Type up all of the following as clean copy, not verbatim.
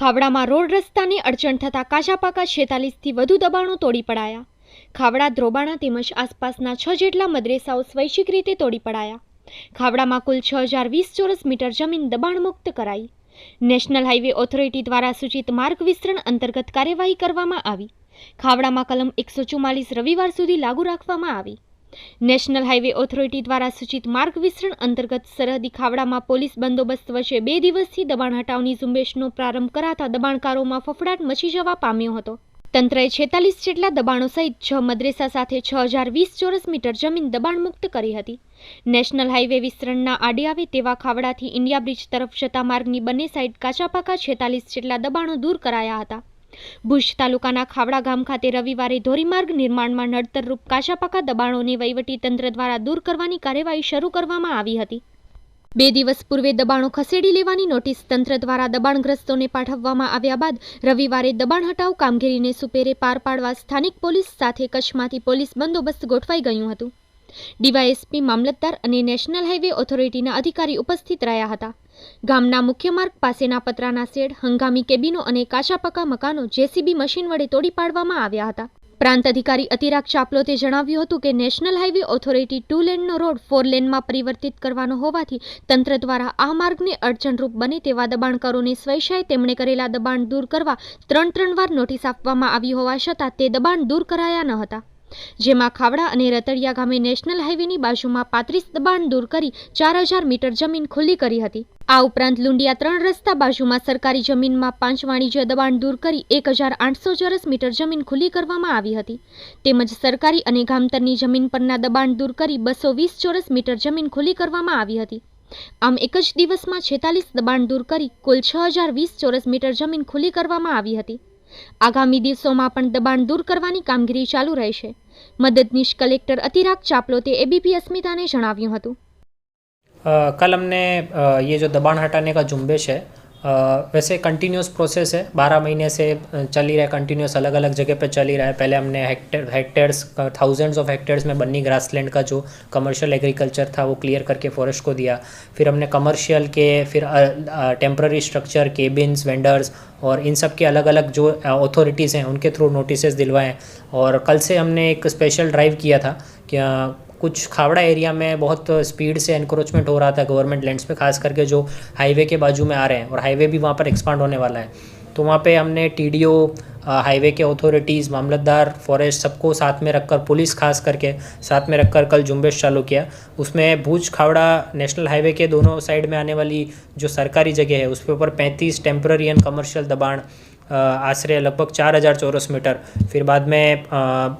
ખાવડામાં road રસ્તાની અડચણ થતાં કાચા પાકા 46થી વધુ દબાણો તોડી પડાયા। ખાવડા, દ્રોબાણા તેમજ આસપાસના 6 જેટલા મદ્રેસાઓ સ્વૈચ્છિક રીતે તોડી પડાયા। ખાવડામાં કુલ 6020 ચોરસ મીટર જમીન દબાણમુક્ત કરાઈ। નેશનલ હાઈવે ઓથોરિટી દ્વારા સૂચિત માર્ગ વિસ્તરણ અંતર્ગત કાર્યવાહી કરવામાં આવી। ખાવડામાં કલમ 144 રવિવાર સુધી લાગુ રાખવામાં આવી। નેશનલ હાઈવે ઓથોરિટી દ્વારા સૂચિત માર્ગ વિસ્તરણ અંતર્ગત સરહદી ખાવડામાં પોલીસ બંદોબસ્ત વચ્ચે 2 દિવસથી દબાણ હટાવની ઝુંબેશનો પ્રારંભ કરાતા દબાણકારોમાં ફફડાટ મચી જવા પામ્યો હતો। તંત્રએ 46 જેટલા દબાણો સહિત 6 મદ્રેસા સાથે 6020 ચોરસ મીટર જમીન દબાણમુક્ત કરી હતી। નેશનલ હાઈવે વિસ્તરણના આડે આવે તેવા ખાવડાથી ઇન્ડિયા બ્રિજ તરફ જતા માર્ગની બંને સાઈડ કાચા પાકા 46 જેટલા દબાણો દૂર કરાયા હતા। ભુજ તાલુકાના ખાવડા ગામ ખાતે રવિવારે ધોરીમાર્ગ નિર્માણમાં નડતરરૂપ કાચા પાકા દબાણોને વહીવટી તંત્ર દ્વારા દૂર કરવાની કાર્યવાહી શરૂ કરવામાં આવી હતી। 2 દિવસ પૂર્વે દબાણો ખસેડી લેવાની નોટિસ તંત્ર દ્વારા દબાણગ્રસ્તોને પાઠવવામાં આવ્યા બાદ રવિવારે દબાણ હટાવ કામગીરીને સુપેરે પાર પાડવા સ્થાનિક પોલીસ સાથે કચ્છમાંથી પોલીસ બંદોબસ્ત ગોઠવાઈ ગયું હતું। ડીવાયએસપી, મામલતદાર અને નેશનલ હાઈવે ઓથોરિટીના અધિકારી ઉપસ્થિત રહ્યા હતા। ગામના મુખ્ય માર્ગ પાસેના પતરાના શેડ, હંગામી કેબિનો અને કાચા પાકા મકાનો જેસીબી મશીન વડે તોડી પાડવામાં આવ્યા હતા। પ્રાંત અધિકારી અતિરાગ ચાપલોતે જણાવ્યું હતું કે નેશનલ હાઈવે ઓથોરિટી 2 લેનનો રોડ 4 લેનમાં પરિવર્તિત કરવાનો હોવાથી તંત્ર દ્વારા આ માર્ગને અડચણરૂપ બને તેવા દબાણકારોને સ્વેચ્છાએ તેમણે કરેલા દબાણ દૂર કરવા 3 વાર નોટિસ આપવામાં આવી હોવા છતાં તે દબાણ દૂર કરાયા ન હતા। જેમાં ખાવડા અને રતડિયા ગામે નેશનલ હાઈવેની બાજુમાં 35 દબાણ દૂર કરી 4000 મીટર જમીન ખુલ્લી કરી હતી। આ ઉપરાંત લુંડિયા 3 રસ્તા બાજુમાં સરકારી જમીનમાં 5 વાણિજ્ય દબાણ દૂર કરી 1800 ચોરસ મીટર જમીન ખુલ્લી કરવામાં આવી હતી। તેમજ સરકારી અને ગામતરની જમીન પરના દબાણ દૂર કરી 220 ચોરસ મીટર જમીન ખુલ્લી કરવામાં આવી હતી। આમ એક જ દિવસમાં 46 દબાણ દૂર કરી કુલ 6020 ચોરસ મીટર જમીન ખુલ્લી કરવામાં આવી હતી। આગામી દિવસોમાં પણ દબાણ દૂર કરવાની કામગીરી ચાલુ રહેશે। मददनीश कलेक्टर अतिराग चापलोते एबीपी अस्मिता ने जણાવ્યું હતું। कल हमने ये जो दबाण हटाने का झुंबेश है वैसे कंटिन्यूस प्रोसेस है, 12 महीने से चल ही रहा है, कंटिन्यूस अलग अलग जगह पे चल ही रहा है। पहले हमने हेक्टेयर्स थाउजेंड्स ऑफ हेक्टेयर्स में बन्नी ग्रासलैंड का जो कमर्शियल एग्रीकल्चर था वो क्लियर करके फॉरेस्ट को दिया। फिर हमने कमर्शियल के फिर टेम्पररी स्ट्रक्चर, केबिन्स, वेंडर्स और इन सब के अलग अलग जो अथॉरिटीज़ हैं उनके थ्रू नोटिसेस दिलवाएँ। और कल से हमने एक स्पेशल ड्राइव किया था कि कुछ खावड़ा एरिया में बहुत स्पीड से एनक्रोचमेंट हो रहा था गवर्नमेंट लैंड्स पे, खास करके जो हाईवे के बाजू में आ रहे हैं और हाईवे भी वहाँ पर एक्सपांड होने वाला है। तो वहाँ पे हमने टीडीओ, हाईवे के अथॉरिटीज़, मामलतदार, फॉरेस्ट सबको साथ में रखकर, पुलिस खास करके साथ में रखकर कल झुंबेश चालू किया। उसमें भूज खावड़ा नेशनल हाईवे के दोनों साइड में आने वाली जो सरकारी जगह है उस पे ऊपर 35 टेम्पररी एंड कमर्शियल दबाण आश्रय लगभग 4000 चौरस मीटर। फिर बाद में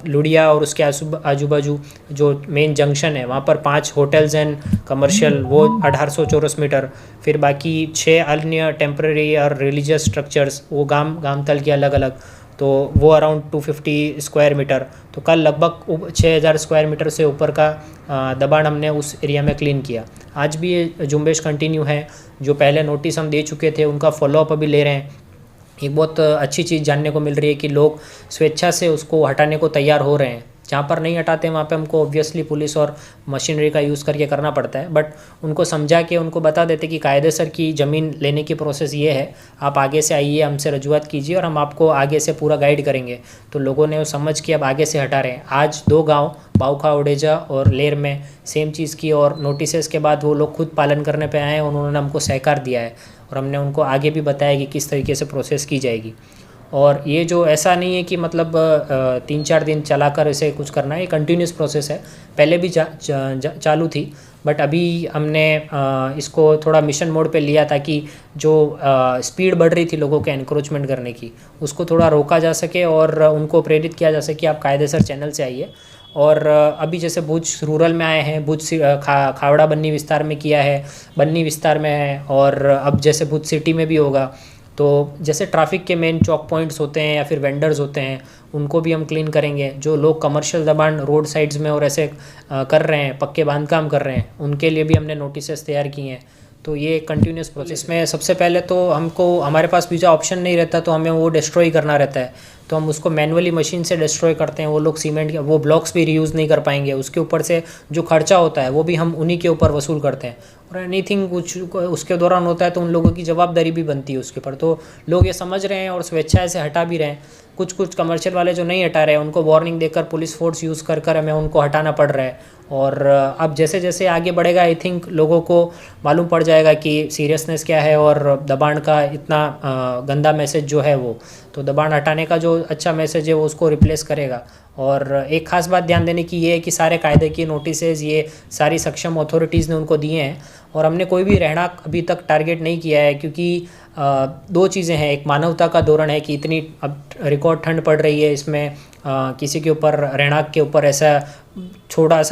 लुडिया और उसके आजू बाजू जो मेन जंक्शन है वहाँ पर 5 होटल्स एंड कमर्शियल वो 1800 चौरस मीटर। फिर बाकी 6 अन्य टेम्पररी और रिलीजियस स्ट्रक्चर्स वो गाम तल के अलग अलग, तो वो अराउंड 250 स्क्वायर मीटर। तो कल लगभग 6000 स्क्वायर मीटर से ऊपर का दबाण हमने उस एरिया में क्लीन किया। आज भी ये झुंबेश कंटिन्यू है। जो पहले नोटिस हम दे चुके थे उनका फॉलोअप अभी ले रहे हैं। एक बहुत अच्छी चीज़ जानने को मिल रही है कि लोग स्वेच्छा से उसको हटाने को तैयार हो रहे हैं। जहाँ पर नहीं हटाते वहाँ पे हमको ऑब्वियसली पुलिस और मशीनरी का यूज़ करके करना पड़ता है, बट उनको समझा के उनको बता देते कि कायदेसर की ज़मीन लेने की प्रोसेस ये है, आप आगे से आइए, हमसे रजूआत कीजिए और हम आपको आगे से पूरा गाइड करेंगे। तो लोगों ने वो समझ के अब आगे से हटा रहे हैं। आज 2 गाँव बाउखा, ओडेजा और लेर में सेम चीज़ की और नोटिस के बाद वो लोग खुद पालन करने पे आए हैं। उन्होंने हमको सहकार दिया है और हमने उनको आगे भी बताया कि किस तरीके से प्रोसेस की जाएगी। और ये जो ऐसा नहीं है कि मतलब 3-4 दिन चलाकर इसे कुछ करना है, ये कंटिन्यूस प्रोसेस है। पहले भी चालू थी, बट अभी हमने इसको थोड़ा मिशन मोड पे लिया ताकि जो स्पीड बढ़ रही थी लोगों के एनक्रोचमेंट करने की उसको थोड़ा रोका जा सके और उनको प्रेरित किया जा सके आप कायदेसर चैनल से आइए। और अभी जैसे भुज रूरल में आए हैं, भुज खावड़ा बन्नी विस्तार में किया है, बन्नी विस्तार में है, और अब जैसे भुज सिटी में भी होगा। तो जैसे ट्रैफिक के मेन चौक पॉइंट्स होते हैं या फिर वेंडर्स होते हैं उनको भी हम क्लीन करेंगे। जो लोग कमर्शियल दबाण रोड साइड्स में और ऐसे कर रहे हैं, पक्के बांधकाम कर रहे हैं, उनके लिए भी हमने नोटिसेस तैयार किए हैं। तो ये कंटिन्यूस प्रोसेस में सबसे पहले तो हमको हमारे पास भी जो ऑप्शन नहीं रहता तो हमें वो डिस्ट्रॉय करना रहता है। तो हम उसको मैनुअली मशीन से डिस्ट्रॉय करते हैं। वो लोग सीमेंट के वो ब्लॉक्स भी रीयूज़ नहीं कर पाएंगे, उसके ऊपर से जो खर्चा होता है वो भी हम उन्हीं के ऊपर वसूल करते हैं। और एनीथिंग कुछ उसके दौरान होता है तो उन लोगों की जवाबदारी भी बनती है उसके ऊपर। तो लोग ये समझ रहे हैं और स्वेच्छा से हटा भी रहे हैं। कुछ कमर्शियल वाले जो नहीं हटा रहे हैं उनको वार्निंग देकर पुलिस फोर्स यूज़ कर हमें उनको हटाना पड़ रहा है। और अब जैसे जैसे आगे बढ़ेगा आई थिंक लोगों को मालूम पड़ जाएगा कि सीरियसनेस क्या है और दबाण का इतना गंदा मैसेज जो है वो, तो दबाण हटाने का जो अच्छा मैसेज है वो उसको रिप्लेस करेगा। और एक ख़ास बात ध्यान देने की ये है कि सारे कायदे की नोटिसेज ये सारी सक्षम अथॉरिटीज़ ने उनको दिए हैं और हमने कोई भी रहणांक अभी तक टारगेट नहीं किया है, क्योंकि दो चीज़ें हैं। एक मानवता का धोरण है कि इतनी अब रिकॉर्ड ठंड पड़ रही है, इसमें किसी के ऊपर रहणांक के ऊपर ऐसा छोटा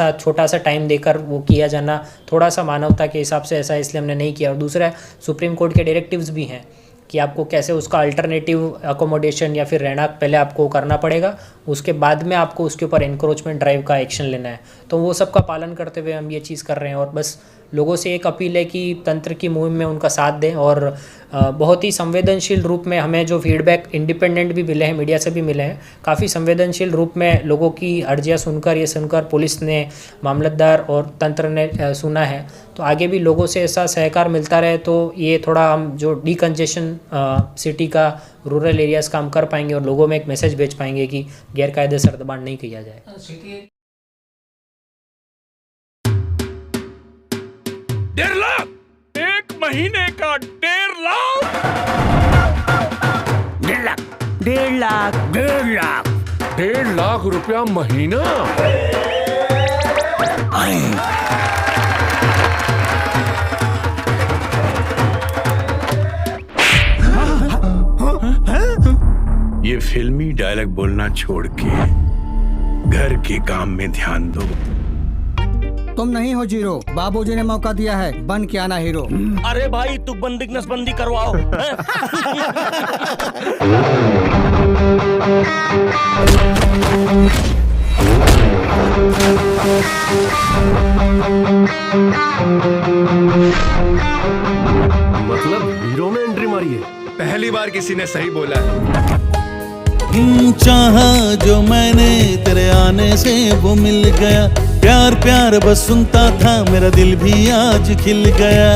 सा टाइम देकर वो किया जाना थोड़ा सा मानवता के हिसाब से ऐसा इसलिए हमने नहीं किया। और दूसरा सुप्रीम कोर्ट के डायरेक्टिव्स भी हैं कि आपको कैसे उसका अल्टरनेटिव अकोमोडेशन या फिर रहणांक पहले आपको करना पड़ेगा, उसके बाद में आपको उसके ऊपर इंक्रोचमेंट ड्राइव का एक्शन लेना है। तो वो सब का पालन करते हुए हम ये चीज़ कर रहे हैं। और बस लोगों से एक अपील है कि तंत्र की मुहिम में उनका साथ दें। और बहुत ही संवेदनशील रूप में हमें जो फीडबैक इंडिपेंडेंट भी मिले हैं, मीडिया से भी मिले हैं, काफ़ी संवेदनशील रूप में लोगों की अर्जियाँ सुनकर पुलिस ने, मामलतदार और तंत्र ने सुना है। तो आगे भी लोगों से ऐसा सहकार मिलता रहे तो ये थोड़ा हम जो डीकंजेशन सिटी का रूरल एरियाज़ का हम कर पाएंगे और लोगों में एक मैसेज भेज पाएंगे कि गैरकायदेसर दबाण नहीं किया जाए। 1.5 लाख एक महीने का 1.5 लाख 1.5 लाख 1.5 लाख रुपया महीना। ये फिल्मी डायलॉग बोलना छोड़ के घर के काम में ध्यान दो। तुम नहीं हो जीरो, बाबूजी ने मौका दिया है, बन के आना हीरो। अरे भाई तू बंदी नसबंदी करवाओ। मतलब हीरो में एंट्री मारी है। पहली बार किसी ने सही बोला है। चाहा जो मैंने तेरे आने से वो मिल गया, प्यार प्यार बस सुनता था मेरा दिल भी आज खिल गया,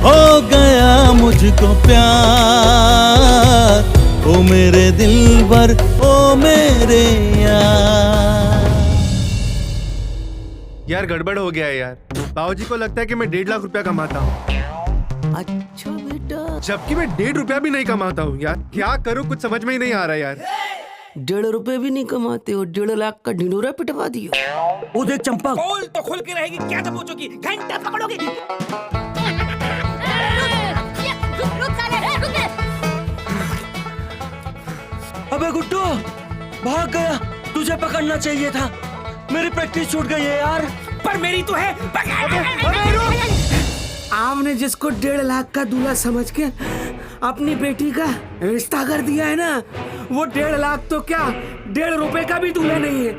हो गया मुझको प्यार, ओ मेरे दिलबर ओ मेरे यार गड़बड़ हो गया है यार। बाबूजी को लगता है कि मैं 1.5 लाख रुपया कमाता हूँ। अच्छा बेटा, जबकि मैं 1.5 रुपया भी नहीं कमाता हूँ यार। क्या करूँ कुछ समझ में ही नहीं आ रहा यार। 1.5 रुपए भी नहीं कमाते हो, 1.5 लाख का ढिंडोरा पिटवा दिया। वो देख चंपा, खोल तो खुल के रहेगी, क्या तो पूछोगी, घंटा पकड़ोगी। अबे गुड्डू भाग गया, तुझे पकड़ना चाहिए था, मेरी प्रैक्टिस छूट गई है यार। पर मेरी तो है। आपने जिसको 1.5 लाख का दूल्हा समझ के अपनी बेटी का रिश्ता कर दिया है ना, वो 1.5 लाख तो क्या 1.5 रुपए का भी दूल्हा नहीं है।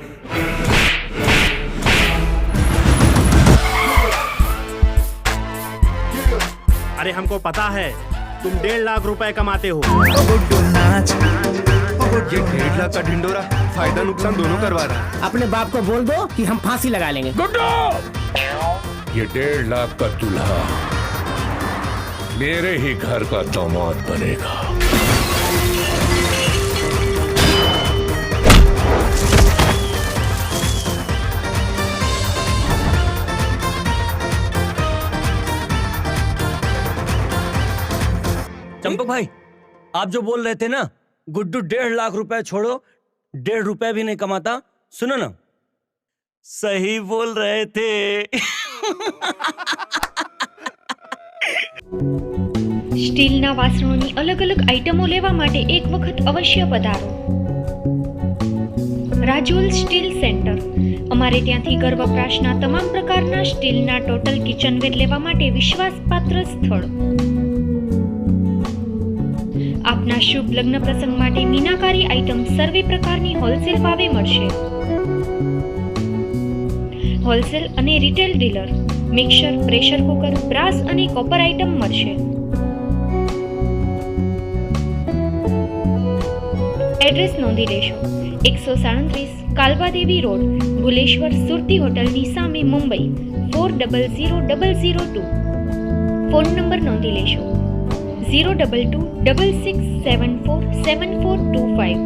अरे हमको पता है तुम 1.5 लाख रुपए कमाते हो। ये 1.5 लाख का ढिंडोरा फायदा नुकसान दोनों करवा रहा है। अपने बाप को बोल दो कि हम फांसी लगा लेंगे। ये 1.5 लाख का दूल्हा मेरे ही घर का दामाद बनेगा। चंपक भाई, आप जो बोल रहे थे ना, गुड्डू 1.5 लाख रुपए छोड़ो 1.5 रुपए भी नहीं कमाता, सुनो ना, सही बोल रहे थे। સ્ટીલના વાસણોની અલગ અલગ આઇટમો લેવા માટે એક વખત અવશ્ય પધારો. Rajul steel centre. અમારે ત્યાંથી ઘર વપરાશના તમામ પ્રકારના સ્ટીલના ટોટલ કિચનવેર લેવા માટે વિશ્વાસપાત્ર સ્થળ. આપના શુભ લગ્ન પ્રસંગ માટે મીનાકારી આઇટમ સર્વે પ્રકારની હોલસેલ ભાવે મળશે. હોલસેલ અને retail dealer. Mixer, pressure cooker, brass અને કોપર આઇટમ મળશે. એડ્રેસ નોંધી લેશો. 137 કાલબાદેવી રોડ, ભુલેશ્વર સુરતી હોટલની સામે, મુંબઈ 400002. ફોન નંબર નોંધી લેશો 02266747425.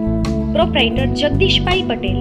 પ્રોપ્રાઇટર જગદીશભાઈ પટેલ.